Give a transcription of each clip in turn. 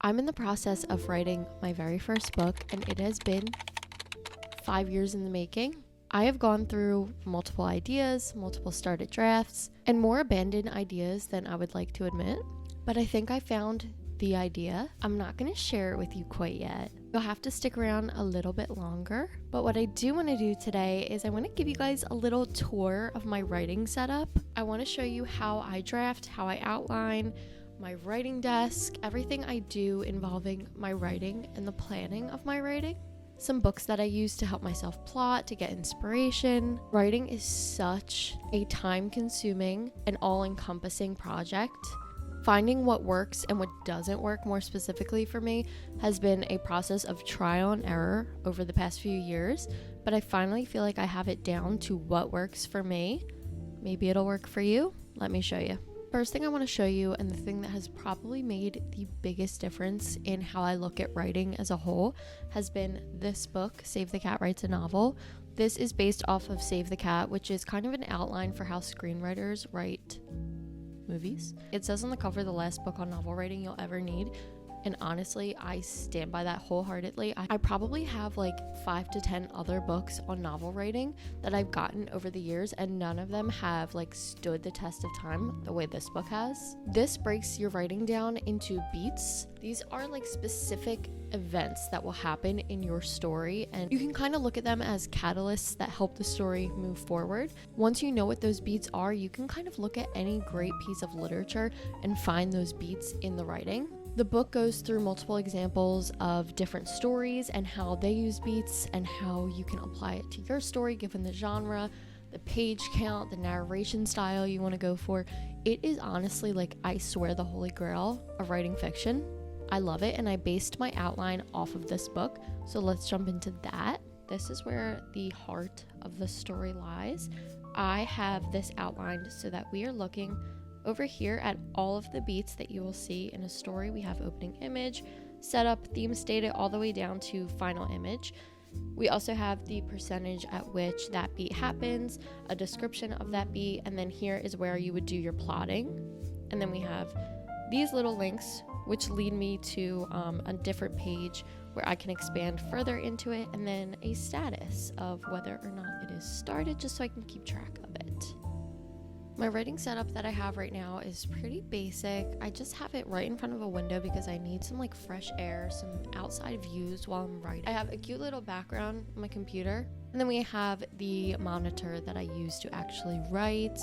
I'm in the process of writing my very first book, and it has been 5 years in the making. I have gone through multiple ideas, multiple started drafts, and more abandoned ideas than I would like to admit. But I think I found the idea. I'm not going to share it with you quite yet. You'll have to stick around a little bit longer. But what I do want to do today is I want to give you guys a little tour of my writing setup. I want to show you how I draft, how I outline, my writing desk, everything I do involving my writing and the planning of my writing. Some books that I use to help myself plot, to get inspiration. Writing is such a time-consuming and all-encompassing project. Finding what works and what doesn't work, more specifically for me, has been a process of trial and error over the past few years, but I finally feel like I have it down to what works for me. Maybe it'll work for you. Let me show you. First thing I want to show you, and the thing that has probably made the biggest difference in how I look at writing as a whole, has been this book, Save the Cat Writes a Novel. This is based off of Save the Cat, which is kind of an outline for how screenwriters write movies. It says on the cover, the last book on novel writing you'll ever need. And honestly, I stand by that wholeheartedly. I probably have like 5 to 10 other books on novel writing that I've gotten over the years, and none of them have like stood the test of time the way this book has. This breaks your writing down into beats. These are like specific events that will happen in your story, and you can kind of look at them as catalysts that help the story move forward. Once you know what those beats are, you can kind of look at any great piece of literature and find those beats in the writing. The book goes through multiple examples of different stories and how they use beats and how you can apply it to your story given the genre, the page count, the narration style you want to go for. It is honestly, like, I swear, the holy grail of writing fiction. I love it, and I based my outline off of this book, so let's jump into that. This is where the heart of the story lies. I have this outlined so that we are looking over here at all of the beats that you will see in a story. We have opening image, setup, theme stated, all the way down to final image. We also have the percentage at which that beat happens, a description of that beat, and then here is where you would do your plotting. And then we have these little links which lead me to a different page where I can expand further into it, and then a status of whether or not it is started, just so I can keep track of it. My writing setup that I have right now is pretty basic. I just have it right in front of a window because I need some like fresh air, some outside views while I'm writing. I have a cute little background on my computer, and then we have the monitor that I use to actually write.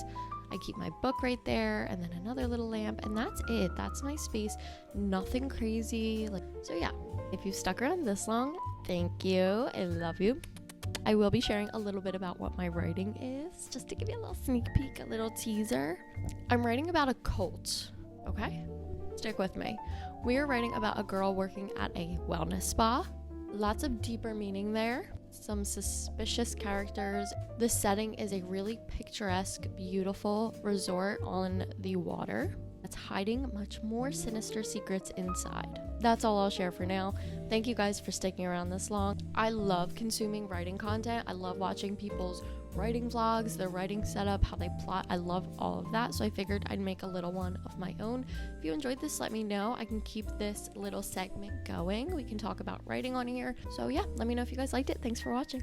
I keep my book right there, and then another little lamp, and that's it. That's my space. Nothing crazy. So yeah, if you've stuck around this long, thank you. I love you. I will be sharing a little bit about what my writing is, just to give you a little sneak peek, a little teaser. I'm writing about a cult, okay? Stick with me. We are writing about a girl working at a wellness spa. Lots of deeper meaning there. Some suspicious characters. The setting is a really picturesque, beautiful resort on the water that's hiding much more sinister secrets inside. That's all I'll share for now. Thank you guys for sticking around this long. I love consuming writing content. I love watching people's writing vlogs, their writing setup, how they plot. I love all of that, so I figured I'd make a little one of my own. If you enjoyed this, let me know. I can keep this little segment going. We can talk about writing on here. So yeah, let me know if you guys liked it. Thanks for watching.